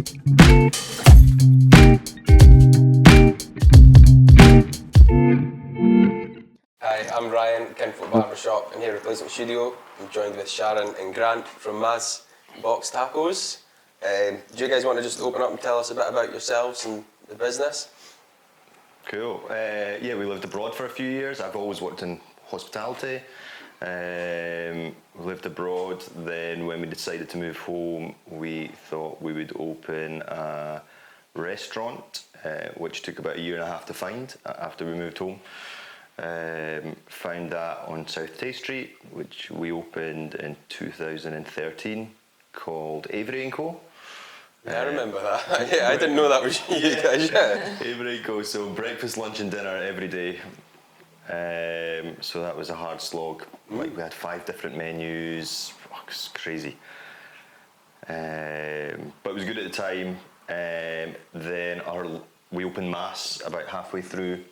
Hi, I'm Ryan, Kinfolk Barbershop. I'm here at Replacement Studio. I'm joined with Sharon and Grant from Maz Box Tacos. Do you guys want to just open up and tell us a bit about yourselves and the business? Cool. Yeah, we lived abroad for a few years. I've always worked in hospitality. We lived abroad. Then when we decided to move home, we thought we would open a restaurant, which took about a year and a half to find after we moved home. Found that on South Tay Street, which we opened in 2013, called Avery & Co. Yeah, I remember that. Yeah, I didn't know that was you guys. Yeah. Avery & Co. So breakfast, lunch and dinner every day. So that was a hard slog. Like we had 5 different menus. It was crazy. But it was good at the time. Then we opened Mass about halfway through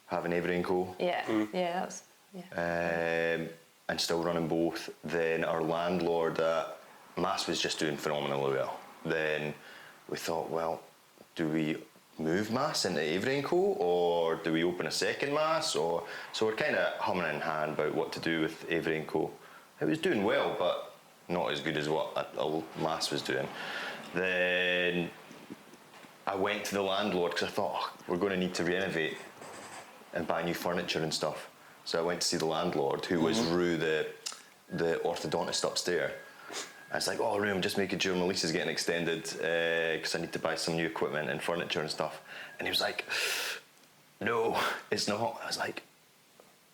having Avery & Co. Yeah, yeah, that was, yeah. And still running both. Then our landlord at Mass was just doing phenomenally well. Then we thought, well, do we move Mass into Avery & Co. or do we open a second Mass? So we're kind of humming in hand about what to do with Avery & Co. It was doing well, but not as good as what Mass was doing. Then I went to the landlord because I thought, oh, we're going to need to renovate and buy new furniture and stuff. So I went to see the landlord, who was Rue, the orthodontist upstairs. I was like, oh, Rue, I'm just making sure my lease is getting extended because I need to buy some new equipment and furniture and stuff. And he was like, no, it's not. I was like,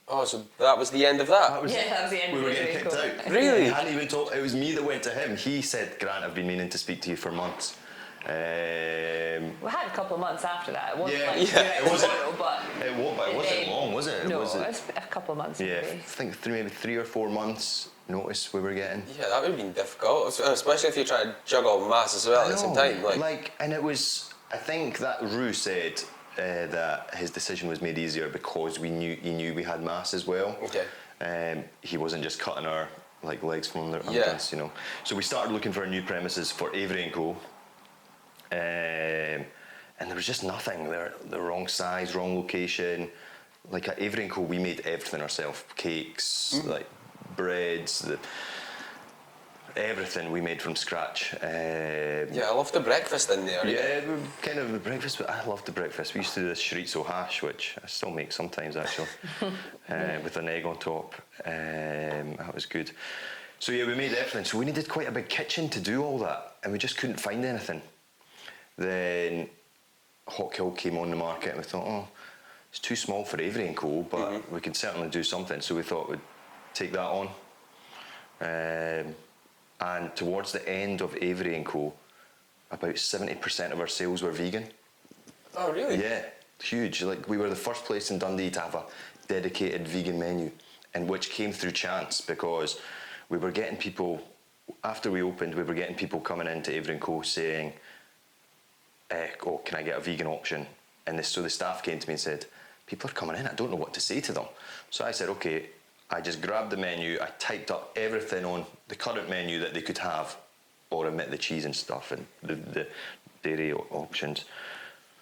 Oh, so that was the end of that? That was the end. We were getting kicked out. Really? He hadn't even told. It was me that went to him. He said, Grant, I've been meaning to speak to you for months. We had a couple of months after that. It wasn't it wasn't. But It wasn't long, was it? No, it was a couple of months. Yeah, Maybe. I think maybe 3 or 4 months notice we were getting. Yeah, that would have been difficult, especially if you try to juggle Mass as well at the same time. And it was. I think that Rue said that his decision was made easier because he knew we had Mass as well. Okay. He wasn't just cutting our legs from under us, you know. So we started looking for new premises for Avery & Co. And there was just nothing. They're the wrong size, wrong location. Like at Avery & Co, we made everything ourselves. Cakes, like breads, everything we made from scratch. Yeah, I love the breakfast in there. Yeah, kind of the breakfast, but I loved the breakfast. We used to do this chorizo hash, which I still make sometimes actually, with an egg on top. That was good. So yeah, we made everything. So we needed quite a big kitchen to do all that, and we just couldn't find anything. Then Hawk Hill came on the market, and we thought, oh, it's too small for Avery & Co, but we could certainly do something. So we thought we'd take that on. And towards the end of Avery & Co, about 70% of our sales were vegan. Oh, really? Yeah, huge. Like, we were the first place in Dundee to have a dedicated vegan menu, and which came through chance because we were getting people, after we opened, we were getting people coming into Avery & Co saying, oh, can I get a vegan option? And so the staff came to me and said, people are coming in, I don't know what to say to them. So I said, okay. I just grabbed the menu, I typed up everything on the current menu that they could have, or omit the cheese and stuff and the dairy options.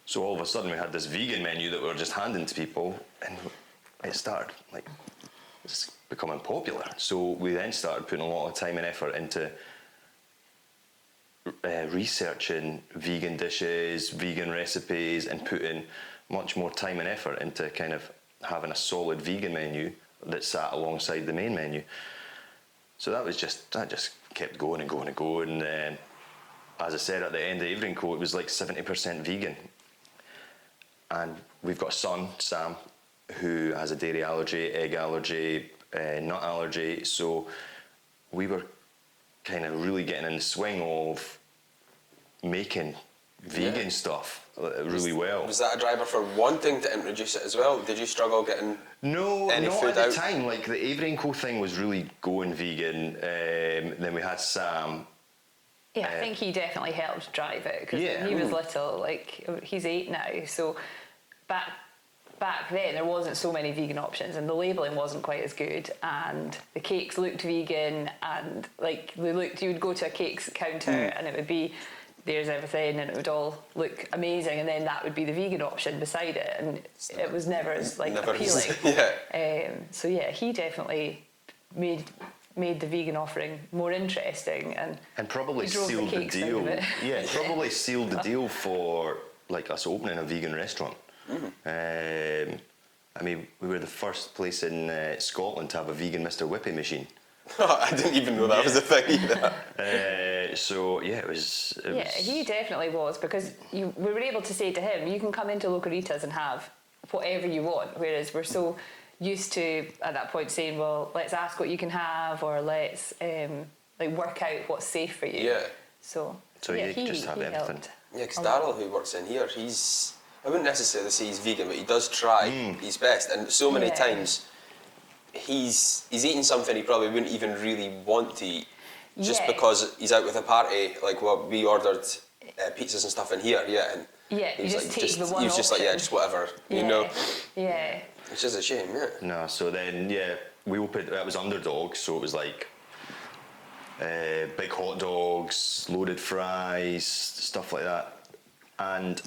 So all of a sudden we had this vegan menu that we were just handing to people, and it started it's becoming popular. So we then started putting a lot of time and effort into researching vegan dishes, vegan recipes, and putting much more time and effort into kind of having a solid vegan menu that sat alongside the main menu. So that just kept going and going and going. And as I said, at the end of Avery & Co, it was like 70% vegan. And we've got a son, Sam, who has a dairy allergy, egg allergy, nut allergy. So we were kind of really getting in the swing of making vegan stuff really well. Was that a driver for wanting to introduce it as well? Did you struggle getting any not food at out? the time. Like the Avery & Co thing was really going vegan. Then we had Sam. Yeah, I think he definitely helped drive it because when he was little, like he's 8 now, so back back then there wasn't so many vegan options, and the labelling wasn't quite as good, and the cakes looked vegan, and like they looked, you would go to a cakes counter and it would be, there's everything, and it would all look amazing, and then that would be the vegan option beside it, and it was never as like appealing. So yeah, he definitely made the vegan offering more interesting, and probably he drove sealed the cakes out deal. of it. Yeah, probably sealed the deal for like us opening a vegan restaurant. I mean, we were the first place in Scotland to have a vegan Mr. Whippy machine. I didn't even know that was a thing either. So yeah, it was. Yeah, he definitely was, because we were able to say to him, you can come into Locaritas and have whatever you want, whereas we're so used to at that point saying, well, let's ask what you can have, or let's like work out what's safe for you. Yeah. So yeah, he just have everything. helped. Yeah, because Daryl, who works in here, I wouldn't necessarily say he's vegan, but he does try his best. And so many times, he's eating something he probably wouldn't even really want to eat, just because he's out with a party. Like what we ordered pizzas and stuff in here, and He was just like, just whatever, you know. Yeah. Which is a shame, No, so then we opened. It was Underdog, so it was like big hot dogs, loaded fries, stuff like that, and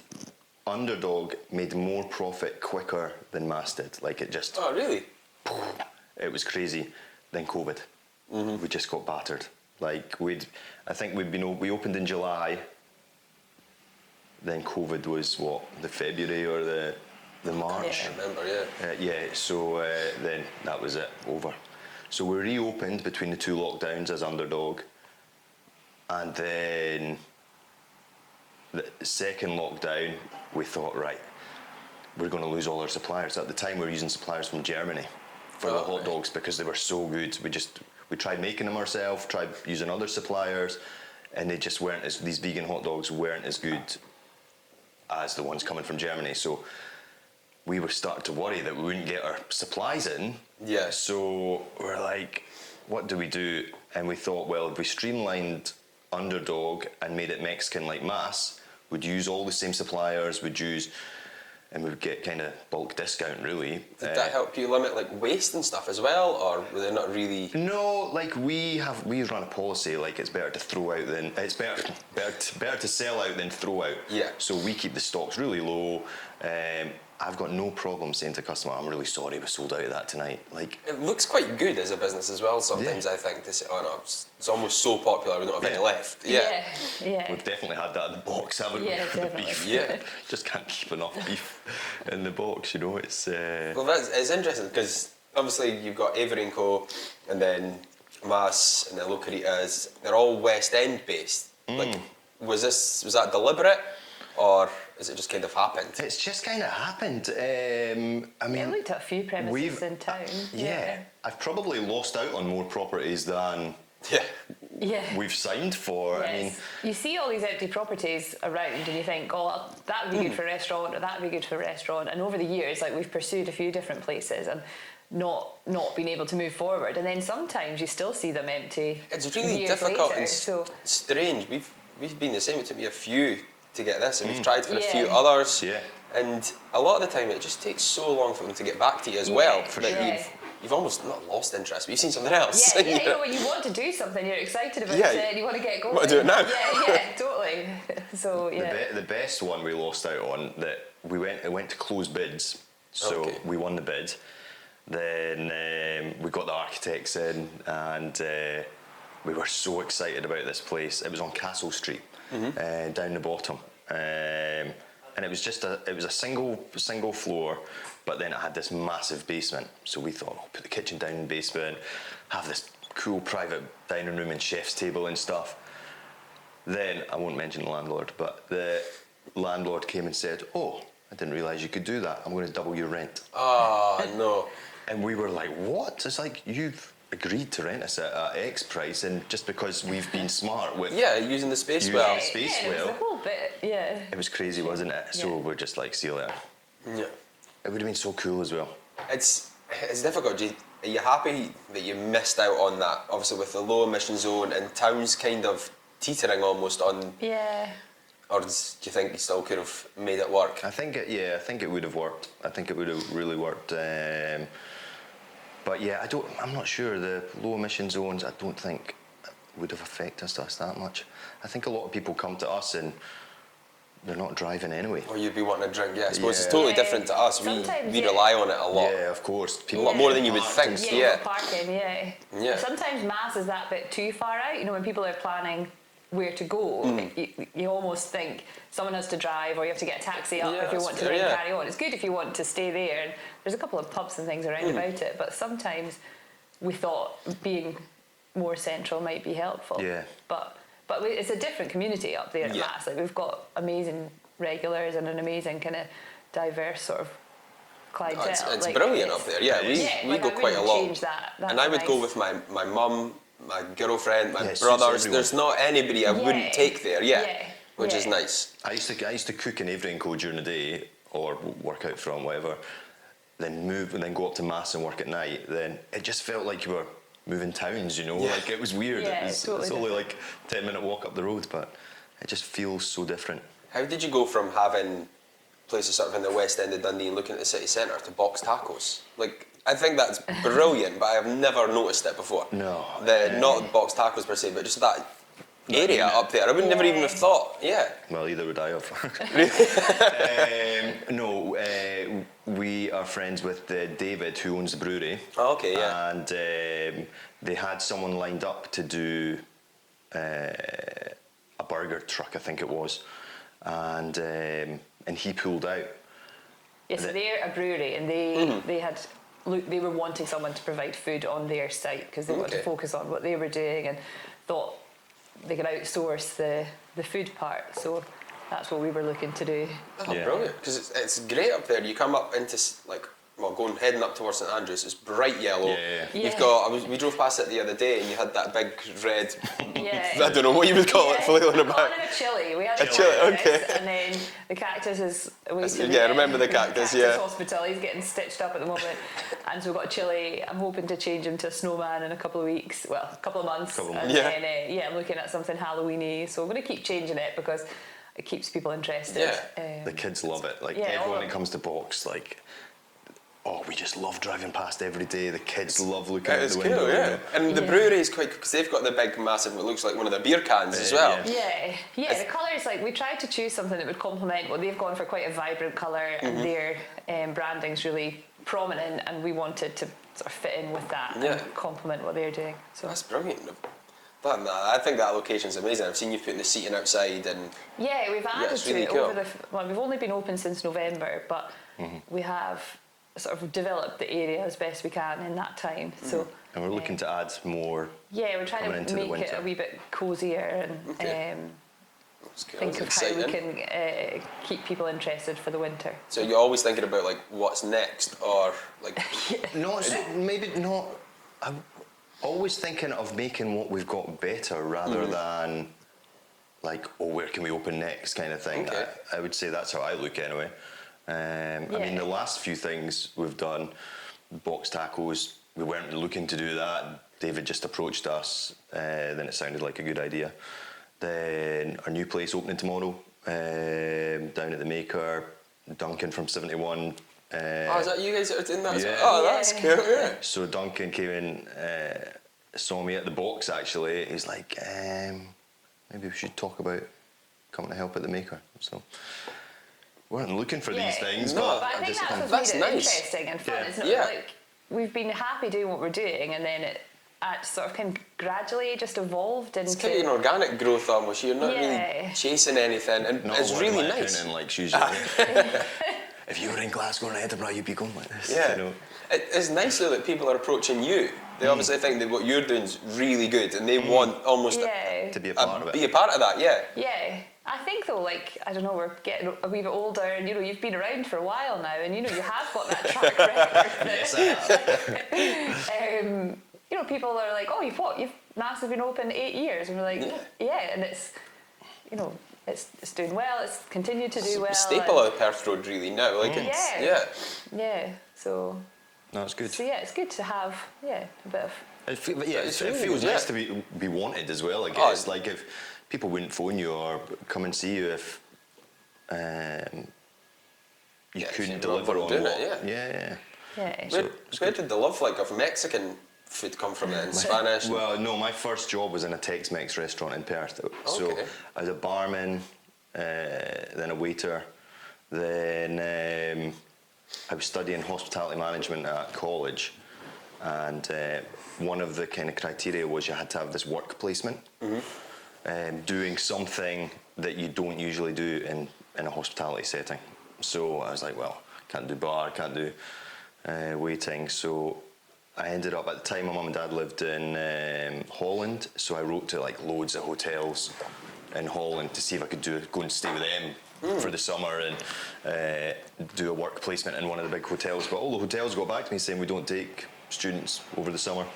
Underdog made more profit quicker than Mass did. Like it just. Oh really? It was crazy. Then COVID. We just got battered. Like we opened in July. Then COVID was the February or the March. I remember, So then that was it, over. So we reopened between the two lockdowns as Underdog, and then the second lockdown we thought, right, we're going to lose all our suppliers. At the time we were using suppliers from Germany for the hot dogs because they were so good. We tried making them ourselves, tried using other suppliers, and they just weren't these vegan hot dogs weren't as good as the ones coming from Germany. So we were starting to worry that we wouldn't get our supplies in. Yeah. So we're like, what do we do? And we thought, well, if we streamlined Underdog and made it Mexican like Mass, we'd use all the same suppliers, and we would get kind of bulk discount, really. Did that help you limit like waste and stuff as well, or were they not really? No, like we run a policy like it's better to throw out than it's better to sell out than throw out. Yeah. So we keep the stocks really low. I've got no problem saying to a customer, I'm really sorry we sold out of that tonight. Like It looks quite good as a business as well. Sometimes I think to say, oh no, it's almost so popular we don't have any left. Yeah. We've definitely had that in the box, haven't we? Yeah, For the definitely. beef. Yeah. Just can't keep enough beef in the box, you know. It's Well, it's interesting because obviously you've got Avery & Co. and then Mass and then Locaritas. They're all West End based. Like, was that deliberate, or is it just kind of happened? It's just kind of happened. I mean, I looked at a few premises in town. I've probably lost out on more properties than we've signed for. Yes. I mean, you see all these empty properties around and you think, oh, that would be good for a restaurant, or that would be good for a restaurant. And over the years, like we've pursued a few different places and not been able to move forward. And then sometimes you still see them empty. It's really years difficult later, and strange. We've been the same. It took me a few to get this, and we've tried for a few Yeah. others. Yeah. And a lot of the time, it just takes so long for them to get back to you as well. For that sure. You've almost not lost interest, but you've seen something else. Yeah, you know, when you want to do something, you're excited about it, and you want to get going. Want to do it now. Yeah, totally. So, yeah. the best one we lost out on, that it went to close bids, so we won the bid. Then we got the architects in, and we were so excited about this place. It was on Castle Street, down the bottom, and it was just a single floor, but then it had this massive basement. So we thought, put the kitchen down in the basement, have this cool private dining room and chef's table and stuff. Then, I won't mention the landlord, but the landlord came and said, oh, I didn't realise you could do that. I'm going to double your rent. Oh, no. And we were like, what? It's like, you've agreed to rent us at X price, and just because we've been smart with... using the space well. It was the whole bit, It was crazy, wasn't it? So we're just like, see you later. Yeah. It would have been so cool as well. It's difficult. Are you happy that you missed out on that? Obviously, with the low emission zone and towns kind of teetering almost on. Yeah. Or do you think you still could have made it work? I think it would have worked. I think it would have really worked. But yeah, I'm not sure. The low emission zones, I don't think would have affected us that much. I think a lot of people come to us and they're not driving anyway. Or you'd be wanting to drink, I suppose it's Yeah. totally different to us. We rely on it a lot. Yeah, of course. A lot more than you would think. Yeah, parking, Yeah. Sometimes mass is that bit too far out. You know, when people are planning where to go, you almost think someone has to drive or you have to get a taxi up if you want to then carry on. It's good if you want to stay there. And there's a couple of pubs and things around about it, but sometimes we thought being more central might be helpful. Yeah. But it's a different community up there at Mass. Like, we've got amazing regulars and an amazing kind of diverse sort of clientele. It's brilliant up there. Yeah, we go quite a lot. Change that. And I would go with my mum, my girlfriend, my brothers. There's not anybody I wouldn't take there. Which is nice. I used to cook in Avery & Co during the day or work out from whatever, then move and then go up to Mass and work at night. Then it just felt like you were moving towns, you know, like it was weird. Yeah, it's totally only like 10-minute walk up the road, but it just feels so different. How did you go from having places sort of in the west end of Dundee and looking at the city centre to box tacos? Like, I think that's brilliant, but I have never noticed it before. No. Not box tacos per se, but just that area up there. I would never even have thought. Yeah. Well, either would I have. No, we are friends with David, who owns the brewery. Oh, okay, yeah. And they had someone lined up to do a burger truck, I think it was, and he pulled out. Yeah, so they're a brewery, and they were wanting someone to provide food on their site because they wanted to focus on what they were doing and thought they could outsource the food part. So that's what we were looking to do. Oh, brilliant! Because it's great up there. You come up into heading up towards St Andrews. It's bright yellow. Yeah. You've got. We drove past it the other day, and you had that big red. I don't know what you would call it, flailing about. A chili. We had a chili. Okay. And then the cactus is away to I remember the cactus. Cactus Hospital. He's getting stitched up at the moment, and so we've got a chili. I'm hoping to change him to a snowman in a couple of weeks. Well, a couple of months. And then I'm looking at something Halloweeny. So I'm going to keep changing it because it keeps people interested. The kids love it. Like everyone that comes to box, like. Oh, we just love driving past every day. The kids love looking out the window. Yeah. And the brewery is quite, because they've got the big, massive, what looks like one of the beer cans as well. Yeah. The colours, like, we tried to choose something that would complement what they've gone for, quite a vibrant colour, and their branding's really prominent, and we wanted to sort of fit in with that and complement what they're doing. So that's brilliant. I think that location's amazing. I've seen you putting the seating outside and... Yeah, we've added to really it over we've only been open since November, but we have sort of developed the area as best we can in that time. So and we're looking to add more. Yeah, we're trying to make it a wee bit cosier and think of how we can keep people interested for the winter. So you're always thinking about like what's next, or like I'm always thinking of making what we've got better rather than like, where can we open next kind of thing. I would say that's how I look anyway. I mean, the last few things we've done, box tacos, we weren't looking to do that. David just approached us, then it sounded like a good idea. Then our new place opening tomorrow, down at the Maker, Duncan from 71. Is that you guys that are doing that? Yeah. Oh, that's cool, yeah. So Duncan came in, saw me at the box actually. He's like, maybe we should talk about coming to help at the Maker. So we weren't looking for these things, but I think that's made it interesting and fun. It's not like we've been happy doing what we're doing, and then it sort of kind of gradually just evolved into... It's kind of an organic growth almost. You're not really chasing anything, and it's really nice. Like if you were in Glasgow or Edinburgh, you'd be going like this. Yeah, you know? It's nice though that people are approaching you. They obviously think that what you're doing is really good, and they want almost to be a part of it. Be a part of that, Yeah. I think though, like, I don't know, we're getting a wee bit older, and you've been around for a while now, and you have got that track record. Yes, I have. People are like, oh, you've Mass has been open 8 years, and we're like, and it's, it's doing well. It's continued to do well. It's a staple of Perth Road really now. Like So. No, it's good. So it's good to have a bit of. It feels nice to be wanted as well. I guess like if people wouldn't phone you or come and see you if you couldn't deliver on doing what. it, Yeah. Where did the love of Mexican food come from then? Spanish? Well, no, my first job was in a Tex-Mex restaurant in Perth. So Okay. I was a barman, then a waiter, then I was studying hospitality management at college, and one of the kind of criteria was you had to have this work placement, doing something that you don't usually do in a hospitality setting. So I was like, well, can't do bar, can't do waiting. So I ended up, at the time, my mum and dad lived in Holland, so I wrote to like loads of hotels in Holland to see if I could go and stay with them for the summer and do a work placement in one of the big hotels. But all the hotels got back to me saying we don't take students over the summer,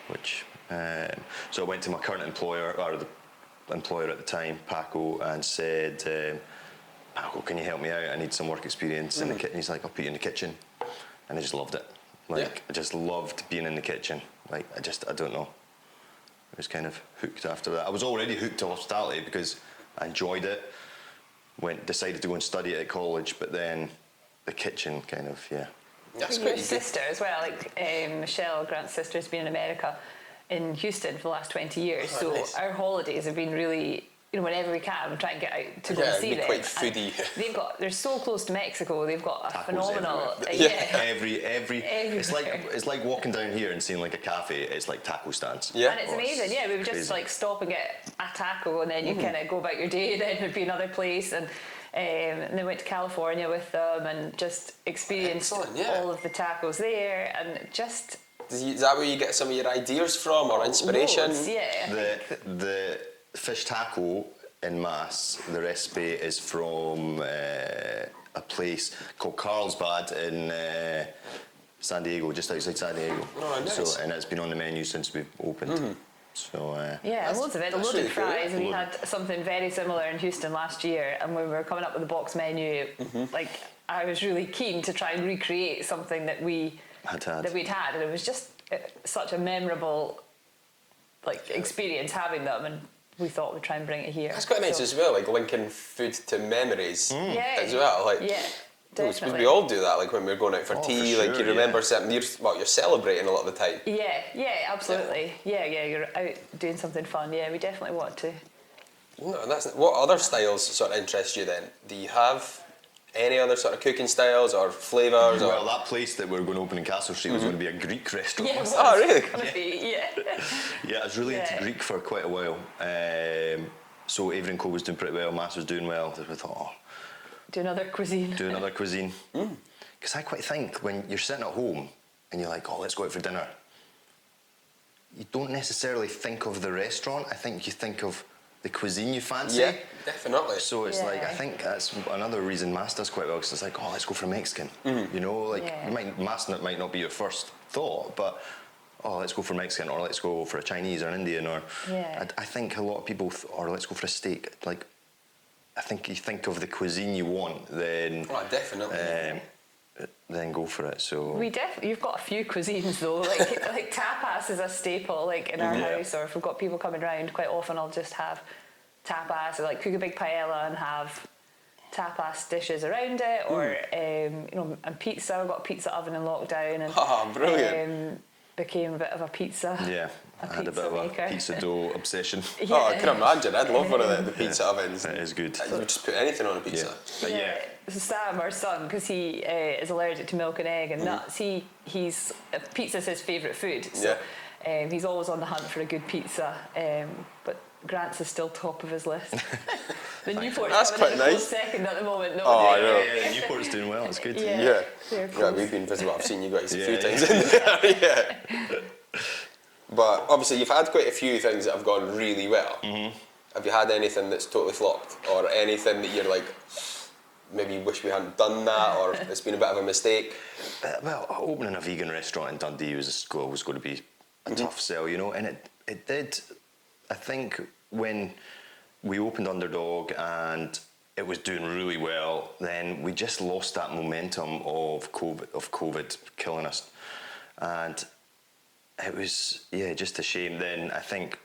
which so I went to my current employer, or the employer at the time, Paco, and said, Paco, can you help me out? I need some work experience in the kitchen. He's like, I'll put you in the kitchen. And I just loved it. I just loved being in the kitchen. I don't know. I was kind of hooked after that. I was already hooked to hospitality because I enjoyed it. Decided to go and study it at college, but then the kitchen kind of, That's Your pretty good. sister as well, Michelle, Grant's sister, has been in America, in Houston for the last 20 years. Oh, so nice. our holidays have been really, whenever we can, we try and get out to go and see be them. quite foodie. They're so close to Mexico. They've got a Tacos phenomenal, every it's like walking down here and seeing like a cafe. It's like taco stands. Yeah. And it's amazing. Yeah, we would just Crazy. stop and get a taco, and then you kind of go about your day. Then there'd be another place, and then went to California with them and just experienced Excellent, yeah. all of the tacos there, and just Is that where you get some of your ideas from or inspiration? loads, yeah. The fish taco in Mass, the recipe is from a place called Carlsbad in San Diego, just outside San Diego. Oh, nice. And it's been on the menu since we've opened. So Yeah, loads of it. that's Loaded really cool, fries. yeah. We had something very similar in Houston last year, and when we were coming up with the box menu, I was really keen to try and recreate something that we'd had, and it was just such a memorable experience having them, and we thought we'd try and bring it here. That's quite nice as well, linking food to memories as well. Yeah, definitely. We all do that, when we're going out for tea, for you sure, remember something, you're celebrating a lot of the time. Yeah, absolutely. Yeah, you're out doing something fun. Yeah, we definitely want to. No, what other styles sort of interest you then? Do you have any other sort of cooking styles or flavours? Well, that place that we're going to open in Castle Street was going to be a Greek restaurant. Yeah, Oh, really? Gonna be, Yeah, I was really into Yeah. Greek for quite a while. So Avery & Co was doing pretty well, Mass was doing well. So we thought, do another cuisine. do another cuisine. Because I quite think when you're sitting at home and you're like, let's go out for dinner, you don't necessarily think of the restaurant. I think you think of the cuisine you fancy. Yeah, definitely. So it's I Yeah. think that's another reason Mass does quite well, because it's like, let's go for Mexican. Mass might not be your first thought, but let's go for Mexican, or let's go for a Chinese or an Indian, or I think a lot of people, or let's go for a steak. I think you think of the cuisine you want, then Definitely. then go for it. So You've got a few cuisines though, like tapas is a staple, in our house, or if we've got people coming round, quite often I'll just have tapas, or cook a big paella and have tapas dishes around it, or and pizza. We've got a pizza oven in lockdown, and brilliant. Became a bit of a pizza. yeah, I had a bit of maker. a pizza dough obsession. Oh, I can imagine. I'd love one of the pizza ovens. It is good. You would just put anything on a pizza. But So Sam, our son, because he is allergic to milk and egg and nuts, he's pizza's his favourite food. So he's always on the hunt for a good pizza. But Grant's is still top of his list. The Newport's That's coming in quite a nice. close second at the moment. No, Oh, I know. Yeah, Newport's doing well. It's good. Yeah. Yeah, we've been visible. I've seen you guys a few Yeah, times in there. But obviously, you've had quite a few things that have gone really well. Have you had anything that's totally flopped, or anything that you're maybe you wish we hadn't done that, or it's been a bit of a mistake? Well, opening a vegan restaurant in Dundee was always going to be a tough sell, and it did. I think when we opened Underdog and it was doing really well, then we just lost that momentum of COVID killing us, and it was just a shame. Then I think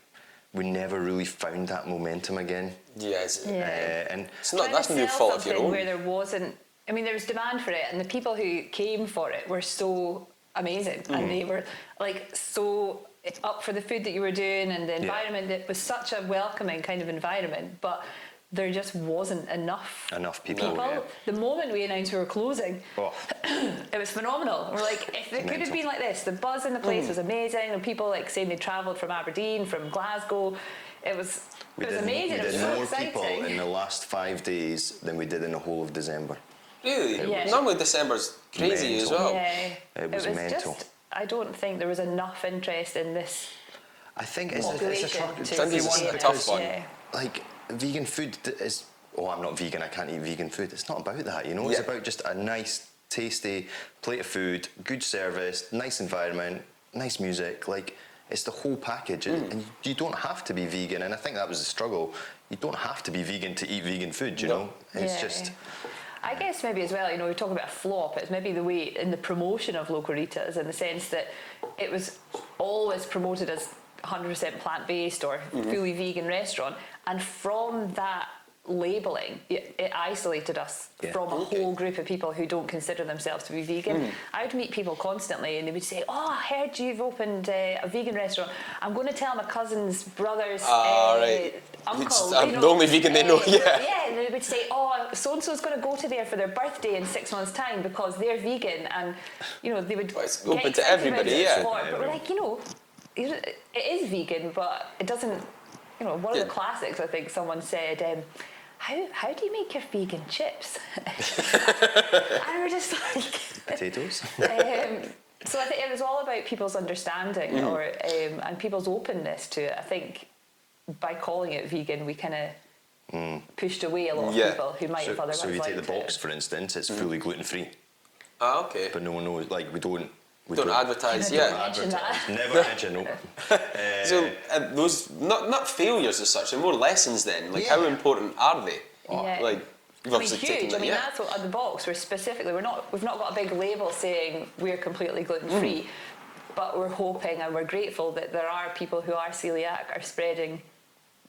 we never really found that momentum again. Yes. And It's not, Trying that's to no sell fault of your something own. where there wasn't. I mean, there was demand for it, and the people who came for it were so amazing, and they were like so up for the food that you were doing, and the environment. It was such a welcoming kind of environment, but there just wasn't enough people. Yeah. The moment we announced we were closing, it was phenomenal. We're like, if it could have been like this, the buzz in the place was amazing, and people like saying they travelled from Aberdeen, from Glasgow. It was amazing. We It was did so more exciting. people in the last 5 days than we did in the whole of December. Really? Yeah. Normally December's crazy as well. Yeah, It was mental. Just, I don't think there was enough interest in this. I think it's a population target to for Sunday's everyone a tough one. Yeah. Like, vegan food is... Oh, I'm not vegan, I can't eat vegan food. It's not about that, you know? It's about just a nice, tasty plate of food, good service, nice environment, nice music. Like, it's the whole package. And you don't have to be vegan. And I think that was the struggle. You don't have to be vegan to eat vegan food, you know? It's just... I guess maybe as well, you know, we talk about a flop, it's maybe the way in the promotion of Locoritas, in the sense that it was always promoted as 100% plant-based or fully vegan restaurant, and from that labelling, it isolated us from a whole group of people who don't consider themselves to be vegan. I would meet people constantly and they would say, oh, I heard you've opened a vegan restaurant. I'm going to tell my cousin's brother's uncle. I'm the only vegan they know, Yeah, and they would say, oh, so-and-so's going to go to there for their birthday in 6 months' time because they're vegan. And, you know, they would it's get open to excited everybody, about yeah. sport. But we're like, you know, it is vegan, but it doesn't, you know, one of the classics, I think someone said, how do you make your vegan chips? And we're just like... Potatoes? So I think it was all about people's understanding and people's openness to it. I think by calling it vegan, we kind of pushed away a lot of people who might have otherwise So if you take the liked box, it. for instance, it's fully gluten-free. Ah, okay. But no one knows, like, we don't advertise, Don't mention that. Never mention, no. So those, not failures as such, they're more lessons then. Like, how important are they? Yeah. Like, you've I mean, obviously huge. taken them, I mean, that's what on the box. We've not got a big label saying we're completely gluten-free, but we're hoping and we're grateful that there are people who are celiac are spreading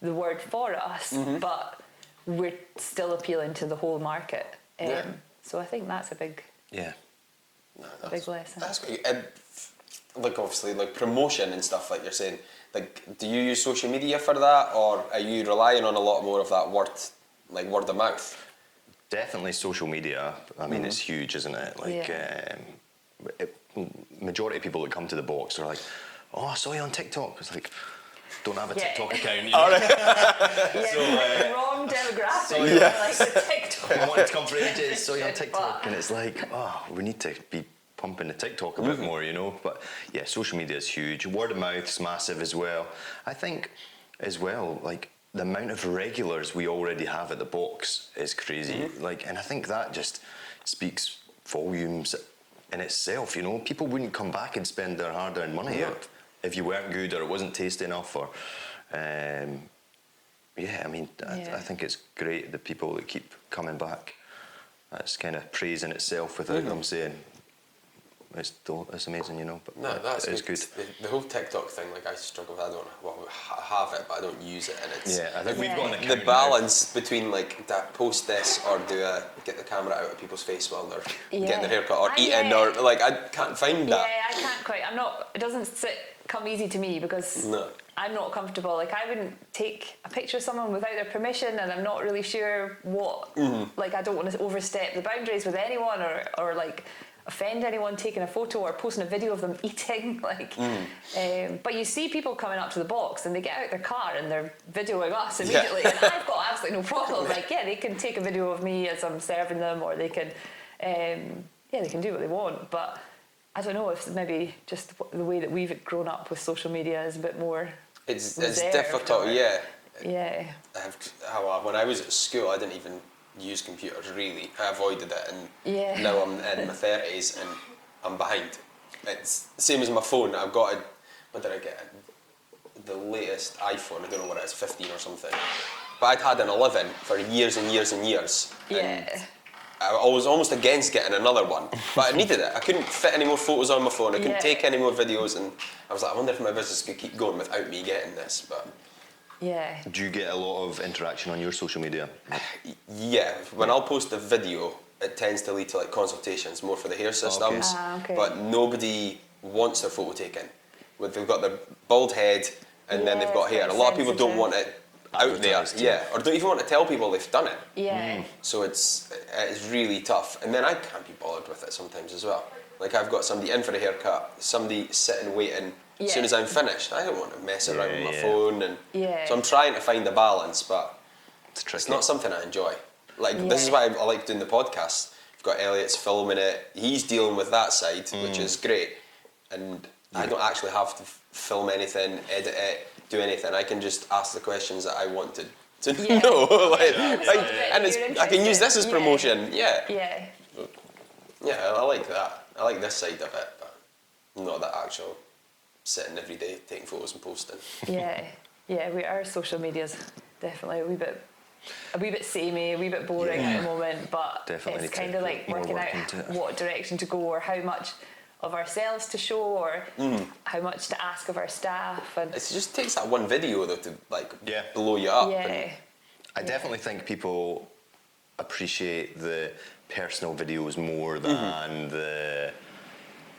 the word for us, but we're still appealing to the whole market. So I think that's a big big lesson. That's great. And like, obviously, like promotion and stuff, like you're saying, like, do you use social media for that, or are you relying on a lot more of that word of mouth? Definitely social media. I mean, it's huge, isn't it? Like, majority of people that come to the box are like, oh, I saw you on TikTok. It's like, don't have a TikTok account, you know? Wrong demographic. Like the TikTok. I wanted to come for ages, saw you on TikTok. And it's like, oh, we need to be pumping the TikTok a bit more, you know? But yeah, social media is huge. Word of mouth's massive as well. I think as well, like, the amount of regulars we already have at the box is crazy. Like, and I think that just speaks volumes in itself, you know? People wouldn't come back and spend their hard-earned money if you weren't good or it wasn't tasty enough, or I mean, I think it's great, the people that keep coming back. That's kind of praise in itself without them saying it's amazing, you know. But no, that's it's good. The whole TikTok thing, like, I struggle with. I have it, but I don't use it, and it's I think we've got an account the balance between, like, do I post this or do I get the camera out of people's face while they're getting their haircut or eating, or like, I can't find that. Yeah, I can't quite. It doesn't come easy to me because I'm not comfortable. Like, I wouldn't take a picture of someone without their permission, and I'm not really sure what. Like, I don't want to overstep the boundaries with anyone, or like offend anyone taking a photo or posting a video of them eating. Like, but you see people coming up to the box and they get out their car and they're videoing us immediately, and I've got absolutely no problem. Like, they can take a video of me as I'm serving them, or they can, they can do what they want. But I don't know if maybe just the way that we've grown up with social media is a bit more. It's difficult, yeah. Yeah. When I was at school, I didn't even use computers really. I avoided it, and now I'm in my 30s and I'm behind. It's the same as my phone. I've got what did I get? The latest iPhone. I don't know what it is, 15 or something. But I'd had an 11 for years and years and years. Yeah. And I was almost against getting another one, but I needed it. I couldn't fit any more photos on my phone. I couldn't take any more videos, and I was like, I wonder if my business could keep going without me getting this. But Yeah. Do you get a lot of interaction on your social media? Yeah, when I'll post a video, it tends to lead to like consultations more for the hair systems, Okay. but nobody wants their photo taken. They've got their bald head and then they've got Yeah, hair. A it's lot of people don't sensitive. want it out there, Advertised, yeah. or don't even want to tell people they've done it. Yeah. So it's really tough, and then I can't be bothered with it sometimes as well. Like I've got somebody in for a haircut, somebody sitting waiting. As soon Yeah. as I'm finished, I don't want to mess around with my Yeah. phone, and Yeah. so I'm trying to find a balance, but It's tricky. it's not something I enjoy. Like this is Yeah. why I like doing the podcast. We've got Elliot's filming it. He's dealing with that side, which is great, and I don't actually have to film anything, edit it, do anything. I can just ask the questions that I want to Yeah. know. like, that and it's, you're I can use this as interested. promotion. Yeah. Yeah. Yeah, I like that. I like this side of it, but not that actual sitting every day taking photos and posting. Yeah. Yeah. Our social media's definitely a wee bit samey, a wee bit boring at the moment, but Definitely it's need kind to of like put more working work out into it. what direction to go or how much of ourselves to show or how much to ask of our staff. And It just takes that one video though to like Yeah. blow you up. yeah. And I definitely think people appreciate the personal videos more than the,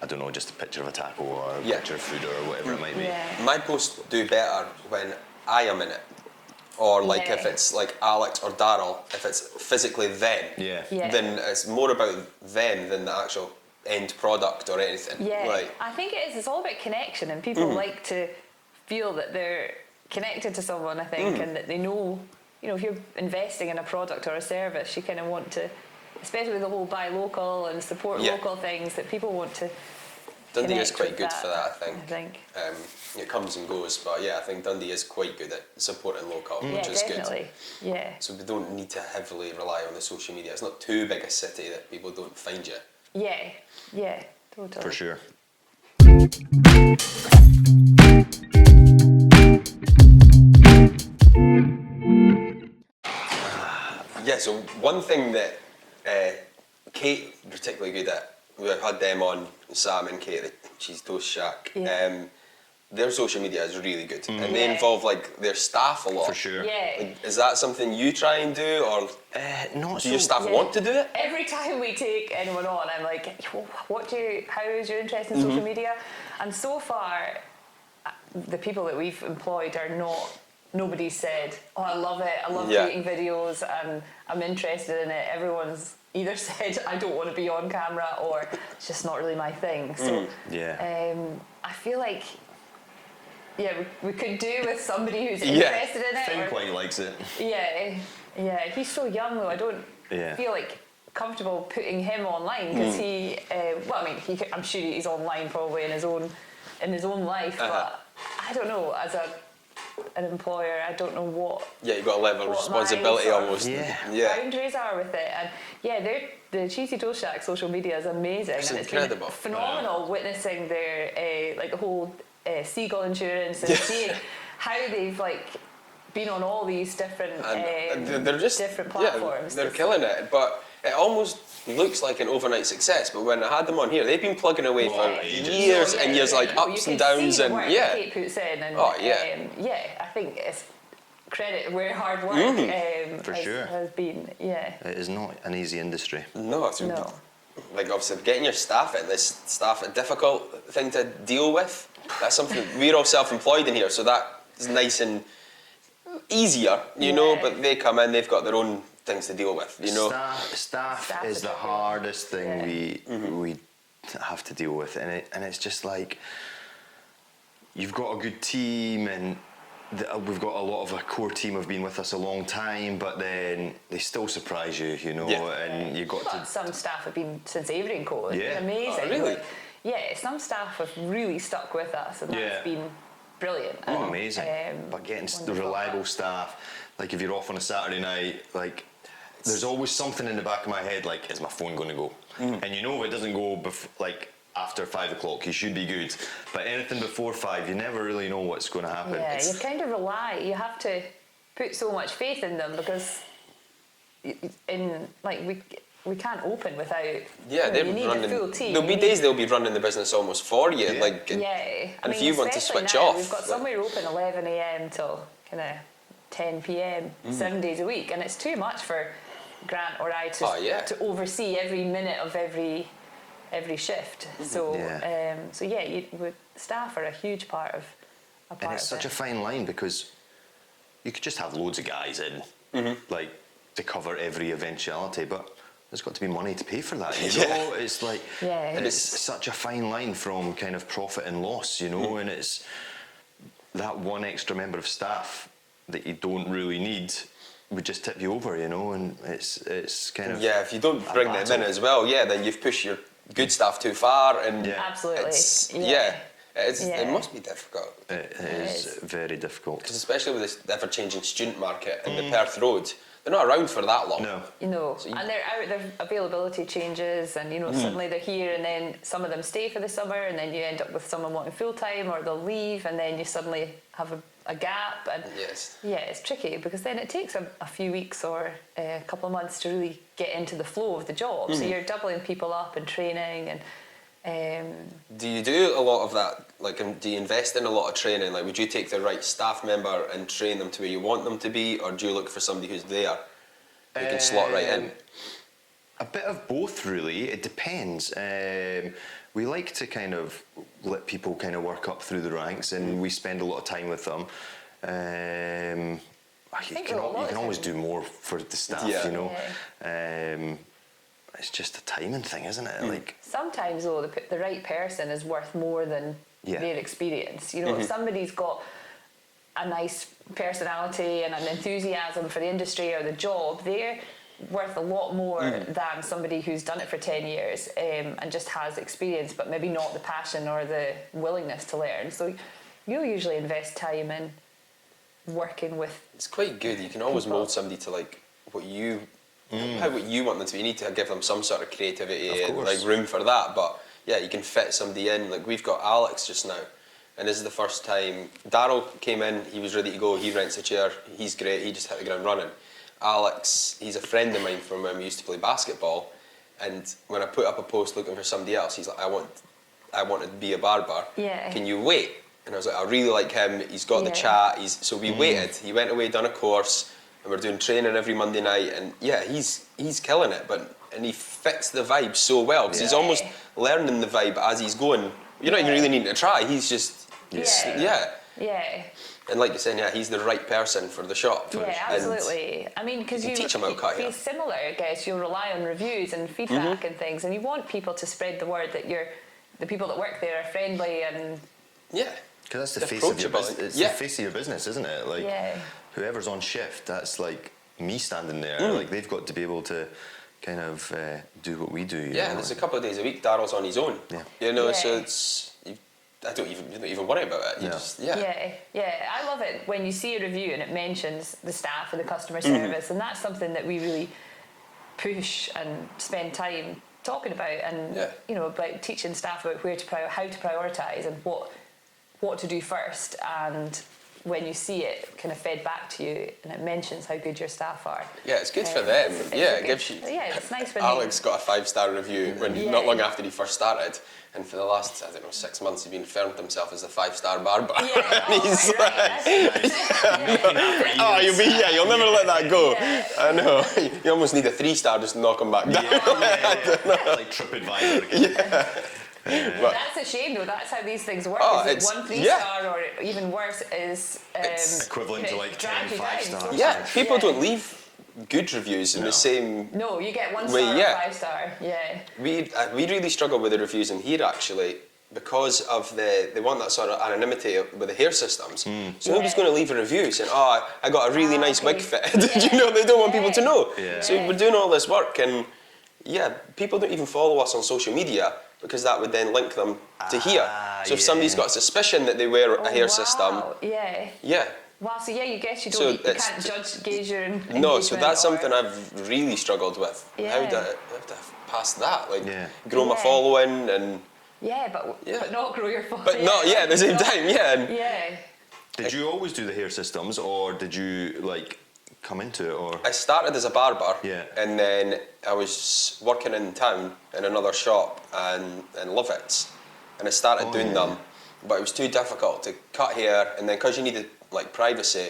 I don't know, just a picture of a taco or a Yeah. picture of food or whatever it might be. Yeah. my posts do better when I am in it. Or like if Yeah. it's like Alex or Daryl, if it's physically them, Yeah. Yeah. then it's more about them than the actual end product or anything. Yeah, Like, I think it is. It's all about connection, and people like to feel that they're connected to someone. I think, and that they know. You know, if you're investing in a product or a service, you kind of want to, especially with the whole buy local and support Yeah. local things, that people want to. Dundee is connect quite with good that, for that, I think. I think. It comes and goes, but yeah, I think Dundee is quite good at supporting local, Yeah, which is definitely. good. Yeah. So we don't need to heavily rely on the social media. It's not too big a city that people don't find you. Yeah. Yeah. Totally. For sure. Yeah, so one thing that Kate particularly good at, we've had them on, Sam and Kate, the Cheese Toast Shack. Yeah. Their social media is really good, and they Yeah. involve like their staff a lot. For sure. Yeah. Like, is that something you try and do, or Not do your so- staff Yeah. want to do it? Every time we take anyone on, I'm like, how is your interest in social media? And so far, the people that we've employed are nobody said, oh, I love it, I love Yeah. creating videos and I'm interested in it. Everyone's either said, I don't want to be on camera, or it's just not really my thing. So Yeah. I feel like, yeah, we could do with somebody who's Yeah. interested in it. Finn or- quite likes it. yeah, he's so young though. I don't Yeah. feel like comfortable putting him online because he. Well, I mean, I'm sure he's online probably in his own life, but I don't know. As an employer, I don't know what Yeah, you've got a level of What my responsibility sort of- almost. Yeah. boundaries are with it. And yeah, the Cheesy Toast Shack social media is amazing. It's and incredible. It's been phenomenal witnessing their like the whole seagull insurance and seeing how they've like been on all these different And they're just different platforms. Yeah, they're killing it, but it almost looks like an overnight success. But when I had them on here, they've been plugging away for ages. years Yeah, and years, like you ups can and downs, see the and work yeah. that Kate puts in, and Oh, yeah. yeah, I think it's credit where hard work For has, sure. has been. Yeah, It is not an easy industry. No, it's no, like obviously getting your staff in. This staff a difficult thing to deal with. That's something we're all self-employed in here, so that is nice and easier, you know. Yeah. But they come in, they've got their own things to deal with, you know. Staff Staff is is the difficult. hardest thing Yeah. we have to deal with, and it's just like you've got a good team, and we've got a lot of a core team have been with us a long time, but then they still surprise you, you know, Yeah. and you got to. some staff have been since Avery and Co. It's Yeah. been amazing. Oh, really? Like, yeah, some staff have really stuck with us, and Yeah. that's been brilliant. Oh, And, amazing! But getting the wonderful. reliable staff, like if you're off on a Saturday night, like there's always something in the back of my head, like is my phone going to go? And you know it doesn't go like after 5 o'clock. You should be good, but anything before 5, you never really know what's going to happen. Yeah, you kind of rely. You have to put so much faith in them because, in like we can't open without. Yeah, they're you need running. a full team. There'll be days they'll be running the business almost for you. Yeah. Like, Yeah, and if you want to especially switch now, off, we've got somewhere open 11 a.m. till kind of 10 p.m. 7 days a week, and it's too much for Grant or I to oversee every minute of every shift. So staff are a huge part of And it's such a fine line because you could just have loads of guys in, like, to cover every eventuality, but there's got to be money to pay for that, you know? It's like, and it's such a fine line from kind of profit and loss, you know, and it's that one extra member of staff that you don't really need would just tip you over, you know, and it's kind of... Yeah, if you don't bring them in as well, then you've pushed your good staff too far, and absolutely, it must be difficult. It is very difficult. Because especially with this ever-changing student market and the Perth Road, they're not around for that long. No. You know, and they're out, their availability changes, and you know, suddenly they're here, and then some of them stay for the summer, and then you end up with someone wanting full-time, or they'll leave, and then you suddenly have a gap, and it's tricky, because then it takes a few weeks or a couple of months to really get into the flow of the job. So you're doubling people up and training, and do you do a lot of that? Like, do you invest in a lot of training? Like, would you take the right staff member and train them to where you want them to be, or do you look for somebody who's there who can slot right in? A bit of both, really. It depends. We like to kind of let people kind of work up through the ranks, and we spend a lot of time with them. You can always do more for the staff, you know. It's just a timing thing, isn't it? Like, sometimes, though, the right person is worth more than their experience. You know, if somebody's got a nice personality and an enthusiasm for the industry or the job, they're worth a lot more than somebody who's done it for 10 years and just has experience, but maybe not the passion or the willingness to learn. So you'll usually invest time in working with... It's quite good. You can always mould somebody to, like, what you want them to be. You need to give them some sort of creativity and like room for that, but you can fit somebody in. Like, we've got Alex just now, and this is the first time Daryl came in. He was ready to go. He rents a chair. He's great. He just hit the ground running. Alex, he's a friend of mine from when we used to play basketball, and when I put up a post looking for somebody else, he's like, I want to be a barber. Can you wait? And I was like, I really like him. He's got the chat. So we waited. He went away, done a course, and we're doing training every Monday night. And he's killing it. And he fits the vibe so well, because he's almost learning the vibe as he's going. You're not even really needing to try. He's just And like you said, he's the right person for the shop. Yeah, absolutely. I mean, because you teach him how to cut hair. He's similar, I guess. You'll rely on reviews and feedback and things, and you want people to spread the word that the people that work there are friendly and because that's the face of your business. It's the face of your business, isn't it? Like, whoever's on shift, that's like me standing there. Like, they've got to be able to kind of do what we do. You know? And it's a couple of days a week. Daryl's on his own. You know, so it's. I don't even worry about it. You just I love it when you see a review and it mentions the staff and the customer service, and that's something that we really push and spend time talking about, and you know, about teaching staff about how to prioritise and what to do first. And when you see it kind of fed back to you and it mentions how good your staff are, it's good for them. It gives you. It's nice when Alex got a 5-star review not long after he first started. And for the last, 6 months, he's been affirmed himself as a 5-star barber. And he's you'll never let that go. I know. You almost need a 3-star just to knock him back down. Like TripAdvisor. But that's a shame, though. That's how these things work. Is it 1 3-star, or even worse, is it's equivalent to like 10 5-stars. People don't leave good reviews in the same. No, you get 1 star or 5-star. We really struggle with the reviews in here, actually, because of they want that sort of anonymity with the hair systems. So nobody's going to leave a review saying, I got a really nice wig fitted. You know, they don't want people to know. So we're doing all this work, and people don't even follow us on social media, because that would then link them to here. So if somebody's got a suspicion that they wear a hair system, Wow, so you guess you can't gauge your engagement. No, so that's something I've really struggled with. How do I have to pass that? Like, grow my following and... but not grow your following. But not, at the same time, Did you always do the hair systems, or did you, come into it, or? I started as a barber, Yeah. and then I was working in town in another shop and Lovitz, and I started doing them, but it was too difficult to cut hair, and then because you needed like privacy,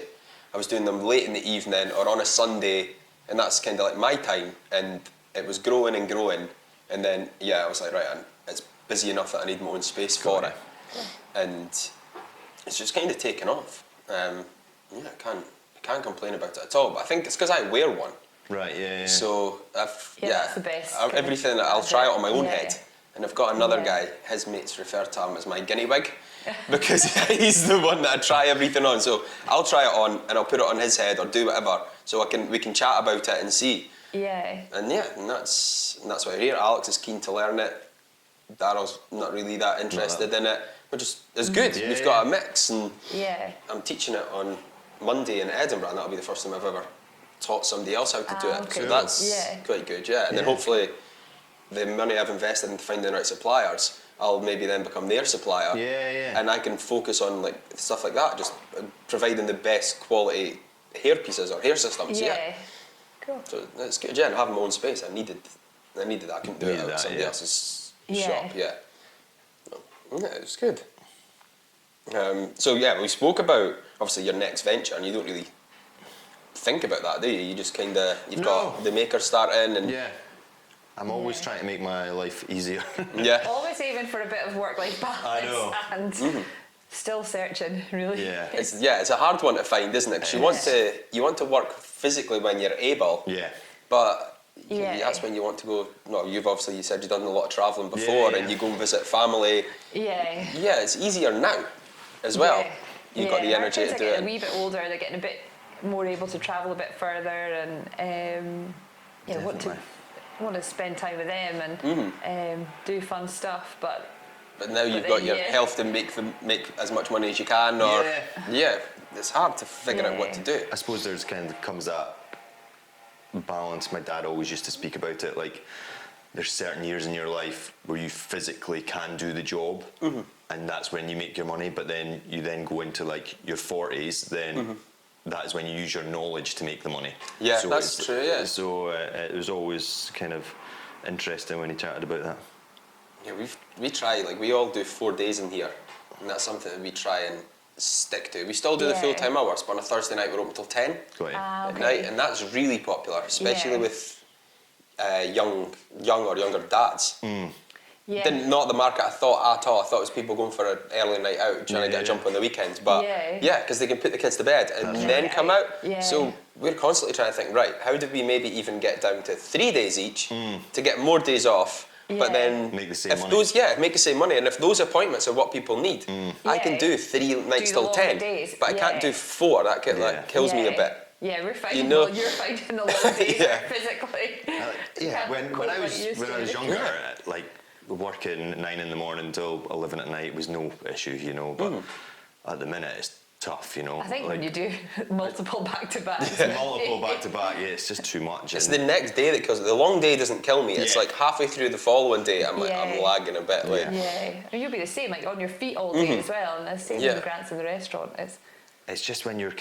I was doing them late in the evening or on a Sunday, and that's kind of like my time, and it was growing and growing, and then I was like, right, it's busy enough that I need my own space for it, and it's just kind of taken off. I can't complain about it at all, but I think it's because I wear one. Right, yeah. So that's the best. Everything I'll try it on my own head, and I've got another Yeah. guy. His mates refer to him as my guinea wig, because he's the one that I try everything on. So I'll try it on, and I'll put it on his head or do whatever, so we can chat about it and see. Yeah. And that's why we're here. Alex is keen to learn it. Daryl's not really that interested in it, which is good. Yeah, We've got a mix, and Yeah. I'm teaching it on Monday in Edinburgh, and that'll be the first time I've ever taught somebody else how to do it. Okay. So that's Yeah. quite good, yeah. And then hopefully the money I've invested in finding the right suppliers, I'll maybe then become their supplier. Yeah. And I can focus on like stuff like that, just providing the best quality hair pieces or hair systems. Yeah. Cool. So it's good, yeah, and having my own space, I needed that. I couldn't do it at somebody else's shop, yeah. It's good. So we spoke about obviously your next venture, and you don't really think about that, do you? You just kind of got the maker starting, and I'm always trying to make my life easier. Always aiming for a bit of work-life balance. I know. And still searching, really. Yeah. It's a hard one to find, isn't it? Because you want to work physically when you're able. Yeah. But that's when you want to go. No, you said you've done a lot of travelling before, and you go and visit family. Yeah. Yeah, it's easier now, as well. You've got the energy to do it. Our kids are getting a wee bit older. They're getting a bit more able to travel a bit further, and want to spend time with them and do fun stuff. But now you've got your health to make as much money as you can, or it's hard to figure out what to do. I suppose there's comes that balance. My dad always used to speak about it, like there's certain years in your life where you physically can do the job, and that's when you make your money, but then you go into like your 40s, then that is when you use your knowledge to make the money. Yeah, so that's true, yeah. So it was always kind of interesting when he chatted about that. Yeah, we try, like we all do 4 days in here, and that's something that we try and stick to. We still do the full-time hours, but on a Thursday night we're open till 10 at night, and that's really popular, especially with young or younger dads. Not the market I thought at all. I thought it was people going for an early night out, trying to get a jump on the weekends, but because they can put the kids to bed and then come out. So we're constantly trying to think, right, how do we maybe even get down to 3 days each to get more days off? But then make the same money. Make the same money, and if those appointments are what people need, I can do 3 nights till 10, but I can't do 4. That kills me a bit. Yeah, we're finding. Well, you're finding the long days physically. When I was younger, like working 9 in the morning till 11 at night was no issue, But at the minute, it's tough, I think when you do multiple back-to-back. Multiple back-to-back, it's just too much. It's the next day that kills it. The long day doesn't kill me. It's like halfway through the following day, I'm lagging a bit. And you'll be the same, like on your feet all day as well, and the same with Grant's in the restaurant. It's just when you're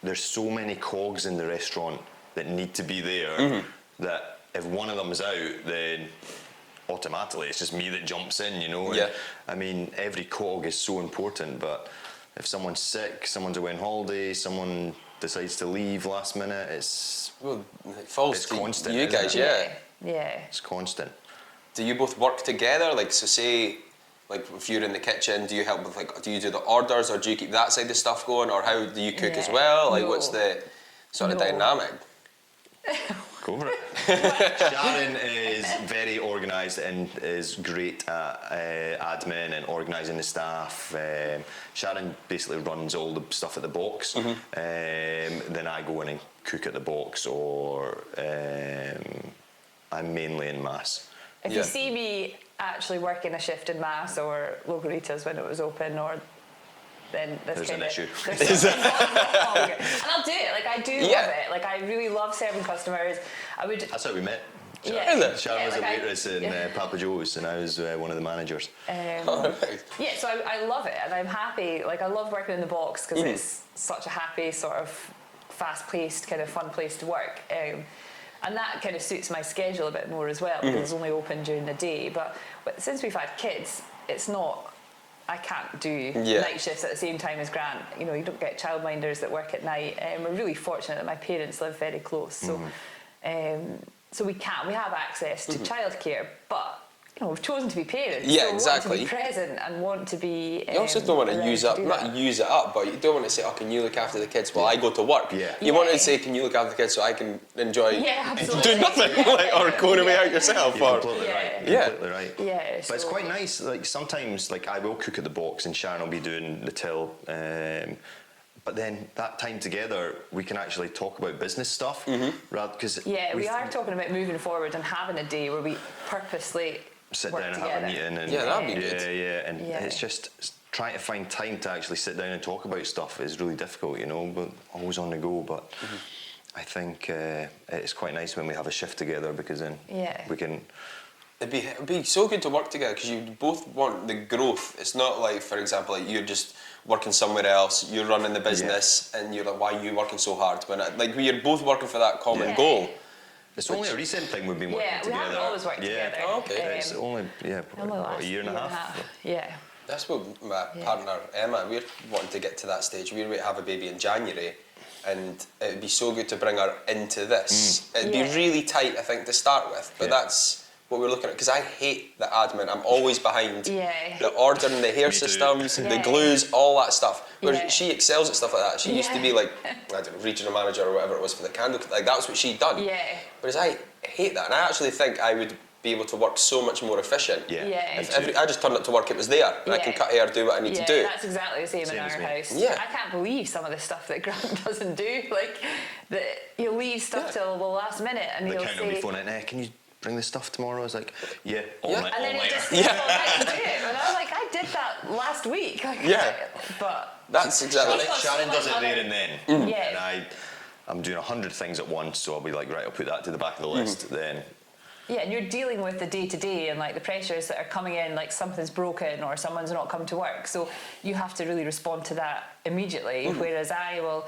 there's so many cogs in the restaurant that need to be there that if one of them's out, then automatically it's just me that jumps in, And, I mean, every cog is so important, but if someone's sick, someone's away on holiday, someone decides to leave last minute, it falls to constant. You guys, it's constant. Do you both work together? Like, so say, like if you're in the kitchen, do you help with do you do the orders, or do you keep that side of stuff going, or how do you cook as well? Like, what's the sort of dynamic? Go for it. Sharon is very organised and is great at admin and organising the staff. Sharon basically runs all the stuff at the box. Then I go in and cook at the box, or I'm mainly in Mass. If you see me actually working a shift in Mass or Localitas when it was open, then there's an issue. And I'll do it. Like, I do love it. Like, I really love serving customers. That's how we met. Sharon was a waitress in Papa Joe's, and I was one of the managers. So I love it, and I'm happy. Like, I love working in the box because it's such a happy sort of fast-paced, kind of fun place to work. And that kind of suits my schedule a bit more as well, because it's only open during the day. But since we've had kids, it's not... I can't do night shifts at the same time as Grant. You know, you don't get childminders that work at night. We're really fortunate that my parents live very close. So, so we have access to childcare, but... You know, we've chosen to be parents. Yeah, so exactly. Want to be present and want to be. You also don't want to use up, not use it up, but you don't want to say, "Oh, can you look after the kids while I go to work?" Yeah. You want to say, "Can you look after the kids so I can enjoy absolutely. doing nothing, like, or going away out yourself?" You're Or completely right. Yeah. Completely right. Yeah, But it's quite nice. Like sometimes, like I will cook at the box, and Sharon will be doing the till. But then that time together, we can actually talk about business stuff, rather because we are talking about moving forward and having a day where we purposely sit work down and together. have a meeting. And that'd be good. And it's just trying to find time to actually sit down and talk about stuff is really difficult, you know. But always on the go. But I think it's quite nice when we have a shift together, because then we can. It'd be so good to work together, because you both want the growth. It's not like, for example, like you're just working somewhere else, you're running the business, and you're like, why are you working so hard? When like we're both working for that common goal. It's only a recent thing we've been working together. Yeah, we haven't always worked together. Oh, okay. It's only last a year and a half. Yeah. That's what my partner Emma, we're wanting to get to that stage. We're going to have a baby in January, and it'd be so good to bring her into this. It'd be really tight, I think, to start with, but that's what we're looking at, because I hate the admin. I'm always behind the ordering, the hair systems, the glues, all that stuff. Whereas she excels at stuff like that. She used to be like, I don't know, regional manager or whatever it was for the candle. Like, that's what she'd done. Whereas I hate that, and I actually think I would be able to work so much more efficient. If I just turned up to work, it was there, and I can cut hair, do what I need to do. That's exactly the same in our house. I can't believe some of the stuff that Grant doesn't do. Like, that he'll leave stuff till the last minute, and he'll say, on my phone and can you bring the stuff tomorrow? I was like, all night, and then all he night. just stays all night and do it. And I'm like, I did that last week. Like, but that's exactly. Sharon does it there and then, Yeah. and I'm doing 100 things at once, so I'll be like, right, I'll put that to the back of the list. Then yeah, and you're dealing with the day-to-day and like the pressures that are coming in, like something's broken or someone's not come to work, so you have to really respond to that immediately. Whereas I will,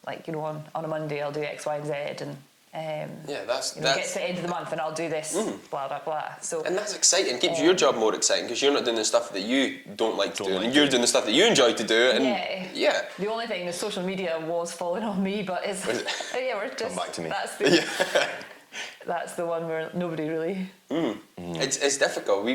like, you know, on a Monday I'll do X, Y, and Z, and that's you know, get to the end of the month and I'll do this, blah blah blah. So and that's exciting. It keeps your job more exciting, because you're not doing the stuff that you don't like to do, and you're doing the stuff that you enjoy to do. And the only thing is social media was falling on me, but it's we're just come back to me. That's the that's the one where nobody really. It's difficult.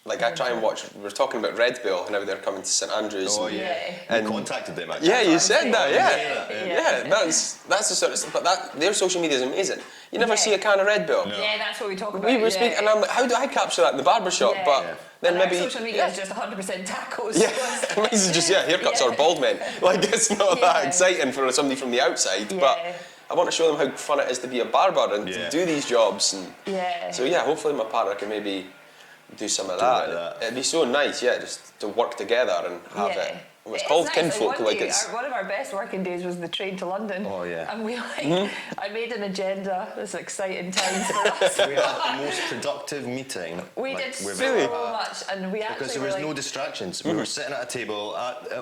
I try and watch. We're talking about Red Bull, now they're coming to St Andrews. Oh and contacted them actually. Yeah, you said that. Yeah, that's the sort of stuff. But their social media is amazing. You never see a can of Red Bull. No. Yeah, that's what we talk about. We were speaking, and I'm like, how do I capture that in the barbershop? But then and maybe our social media is just 100% tacos. Yeah, mine is just haircuts or bald men. Like, it's not that exciting for somebody from the outside, but I want to show them how fun it is to be a barber and to do these jobs. And so hopefully my partner can maybe do some of that. It'd be so nice, just to work together and have it. It's called nice. Kinfolk. One of our best working days was the train to London. Oh yeah. And we I made an agenda. This is exciting times for us. We had the most productive meeting. We did so much, and we actually because there was no distractions. We were sitting at a table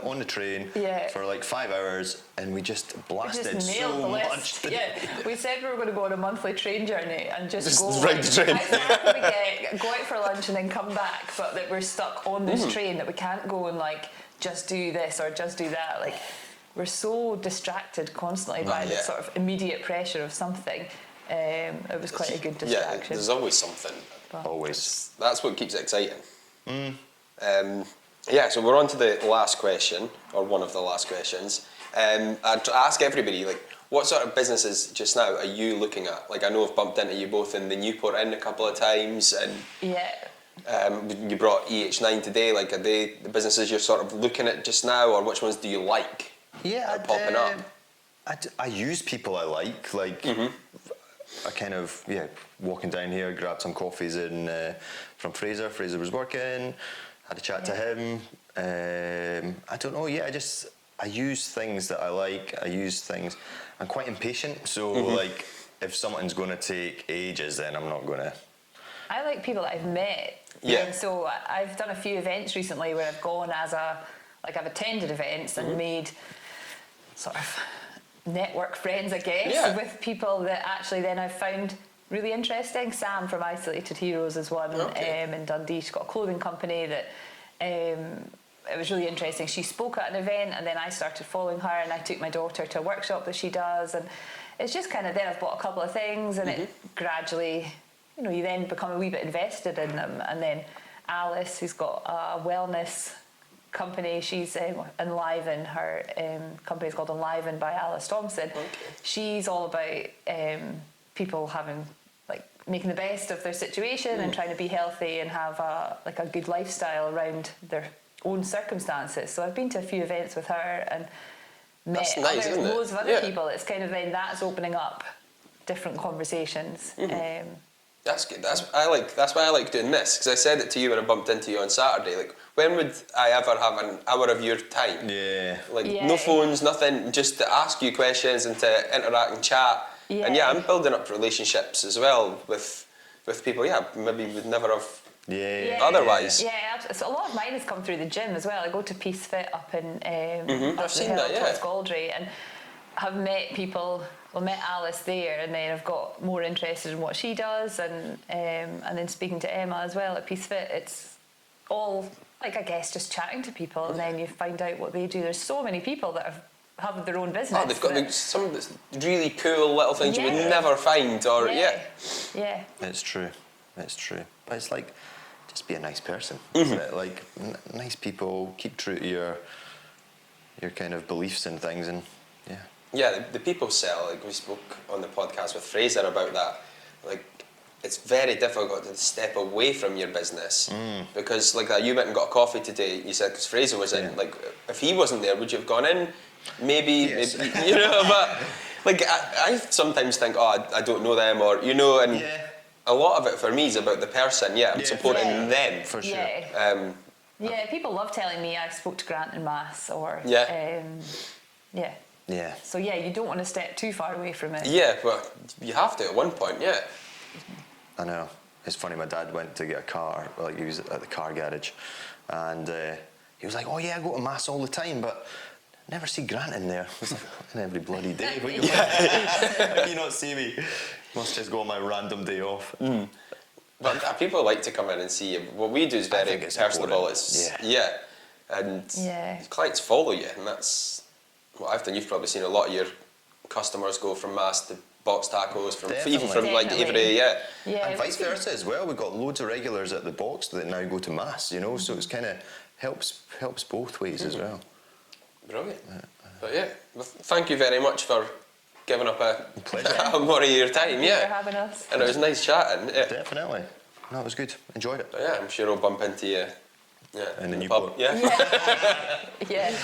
on the train for like 5 hours, and we just blasted so much. We said we were going to go on a monthly train journey and just go ride the train. How far can we get? Go out for lunch and then come back, but that we're stuck on this train that we can't go and like just do this or just do that. Like, we're so distracted constantly by the sort of immediate pressure of something. It was quite a good distraction. Yeah, there's always something. Always. That's what keeps it exciting. So we're on to the last question, or one of the last questions. I'd ask everybody, like, what sort of businesses just now are you looking at? Like, I know I've bumped into you both in the Newport Inn a couple of times, and you brought EH9 today. Like, are they the businesses you're sort of looking at just now, or which ones do you like? Popping up. I use people I like. Like, I kind of walking down here, grabbed some coffees in from Fraser. Fraser was working. Had a chat to him. I don't know. I use things that I like. I use things. I'm quite impatient, so like if something's going to take ages, then I'm not going to. I like people that I've met. And so I've done a few events recently where I've gone as I've attended events and made sort of network friends, I guess, Yeah. with people that actually then I've found really interesting. Sam from Isolated Heroes is one in Dundee. She's got a clothing company that it was really interesting. She spoke at an event and then I started following her and I took my daughter to a workshop that she does, and it's just kind of then I've bought a couple of things and it gradually, you know, you then become a wee bit invested in them. And then Alice, who's got a wellness company, she's Enliven, her company's called Enliven by Alice Thompson. She's all about people having, like, making the best of their situation and trying to be healthy and have a good lifestyle around their own circumstances. So I've been to a few events with her and met loads of other people. It's kind of then that's opening up different conversations. That's good. That's why I like doing this, because I said it to you when I bumped into you on Saturday. Like, when would I ever have an hour of your time? Yeah. Like, no phones, nothing, just to ask you questions and to interact and chat. Yeah. And I'm building up relationships as well with people. Yeah, maybe would never have. Otherwise. Yeah, so a lot of mine has come through the gym as well. I go to Peace Fit up in I've seen that, towards Galdry, and have met people. Well, met Alice there, and then I've got more interested in what she does, and then speaking to Emma as well at Peace Fit. It's all, like, I guess, just chatting to people, and then you find out what they do. There's so many people that have their own business. Oh, they've got some of the really cool little things you would never find, or Yeah. It's true. It's true. But it's like, just be a nice person, isn't it? Like, nice people, keep true to your kind of beliefs and things, and Yeah, the people sell. Like, we spoke on the podcast with Fraser about that. Like, it's very difficult to step away from your business because, like, that you went and got a coffee today. You said because Fraser was in. Like, if he wasn't there, would you have gone in? Maybe, maybe, you know. But like, I sometimes think, oh, I don't know them, or, you know, and a lot of it for me is about the person. I'm supporting them for sure. Yeah, people love telling me I spoke to Grant in Mass, or So you don't want to step too far away from it. Yeah, well, you have to at one point. Yeah. I know. It's funny. My dad went to get a car. Like, he was at the car garage, and he was like, "Oh yeah, I go to Mass all the time, but never see Grant in there." I was like, "Every bloody day. What you not see me? Must just go on my random day off." But people like to come in and see you. What we do is very personable. And clients follow you, and that's what I've done. You've probably seen a lot of your customers go from Mass to Box Tacos, even from like Avery, and vice versa as well. We've got loads of regulars at the Box that now go to Mass, you know, so it's kind of helps both ways as well. Brilliant. But well, thank you very much for giving up a more of your time. Thank you for having us. And it was nice chatting. Definitely. No, it was good. Enjoyed it. But I'm sure we'll bump into you. In the new pub. Yeah.